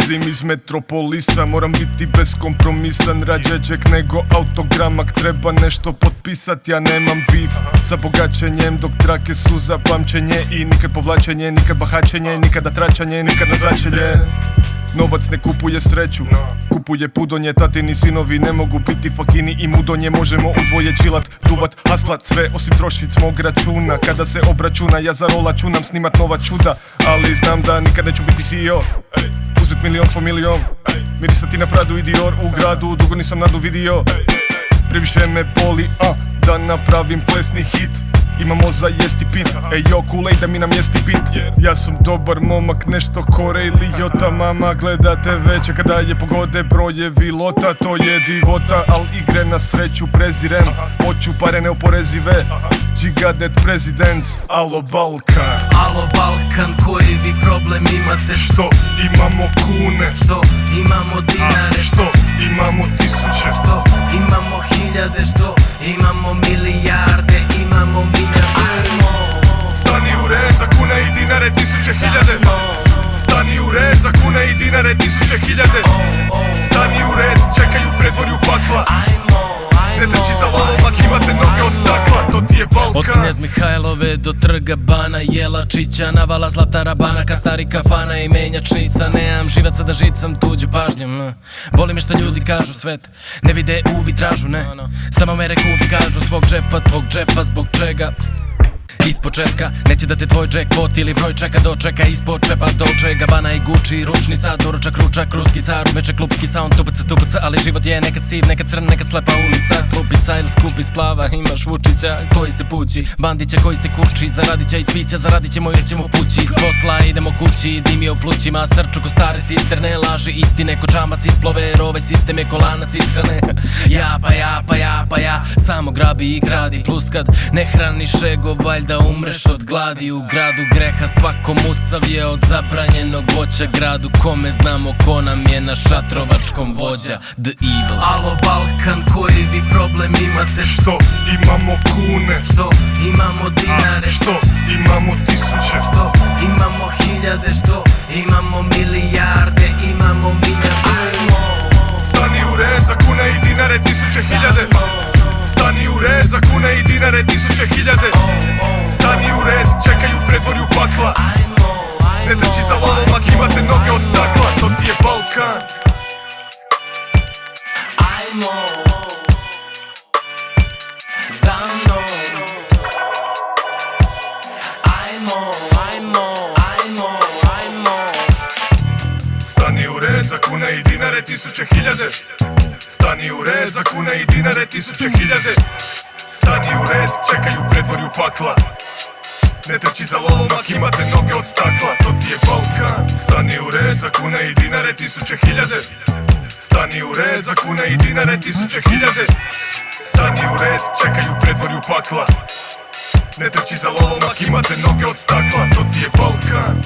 Dolazim iz metropolisa, moram biti beskompromisan. Rađe džek nego autogram, ak treba nešto potpisat. Ja nemam bif sa bogaćenjem, dok trake su za pamćenje. I nikad povlačenje, nikad bahaćenje, nikada tračanje, nikad na začelje. Novac ne kupuje sreću, kupuje pudonje. Tatini sinovi ne mogu biti fakini i mudonje. Možemo u dvoje čilat, duvat, haslat, sve osim trošit s mog računa. Kada se obračuna, ja za rola čunam snimat nova čuda. Ali znam da nikad neću biti CEO, uzet milion svoj milion, mirisati na Pradu i Dior u gradu. Dugo nisam Nadu vidio, previše me boli da napravim plesni hit. Imamo za jesti pit, ej jo, kulej da mi namjesti bit. Ja sam dobar momak, nešto kore ili jota. Mama gleda TV, čeka da je pogode brojevi lota. To je divota, al igre na sreću prezirem. Hoću pare neoporezive, Gigadet presidents. Alo Balkan, alo Balkan, koji vi problem imate? Što imamo kune, što imamo dinare, što imamo tisuće, što imamo hiljade, što imamo milijarde, imamo milijarde. Stani u red za kune i dinare, tisuće hiljade. Stani u red za kune i dinare, tisuće hiljade. Stani u red, čekaju predvorju pakla. Ne trči za lovom ak imate noge od stakla, to ti je Balkan. Od Knez Mihajlove do trga Bana Jelačića, navala Zlatara Banaka, stari kafana i menjačnica. Nemam živaca da žicam tuđu pažnju, boli me što ljudi kažu svet ne vide u vitražu, ne. Samo me rekupi kažu svog džepa, tvog džepa, zbog čega? Iz početka, neće da te tvoj jackpot ili broj čeka dočeka. Ispod čepa Dolce Gabbana i Gucci, ručni sad, doručak, ručak, ruski car, uveče klubski sound, tupaca, ali život je nekad siv, nekad crn, nekad slepa ulica. Klupica ili skupi splava, imaš Vučića koji se pući, Bandića koji se kurči, zaradit će i cvića, zaradit ćemo jer ćemo pući. Iz posla idemo kući, dim je u plućima, srču ko stare cisterne, laži istine ko čamac isplove, jer ovaj sistem je ko lanac ishrane. Ja, samo grabi i gradi, plus kad ne hraniš ego, valjda umreš od gladi. U gradu greha svako musav je od zabranjenog voća, gradu kome znamo ko nam je na šatrovačkom vođa, The Evil. Alo Balkan, koji vi problem imate? Što imamo kune, što imamo dinare, što imamo tisuće, što imamo hiljade, što imamo milijarde, imamo milijarde. Stani u red za kune i dinare, tisuće hiljade. Stani u red za kune i dinare, tisuće hiljade. Stani u red, čekaju predvorju pakla. Ne trči za lovom ak imate noge od stakla, to ti je Balkan. Ajmo za mnom, ajmo. Stani u red za kune i dinare, tisuće hiljade. Stani u red za kune i dinare, tisuće hiljade. Stani u red, čekaju predvorju pakla. Ne trči za lovom ak imate noge od stakla, to ti je Balkan. Stani u red za kune i dinare, tisuće hiljade. Stani u red za kune i dinare, tisuće hiljade. Stani u red, čekaju predvorju pakla. Ne trči za lovom ak imate noge od stakla, to ti je Balkan.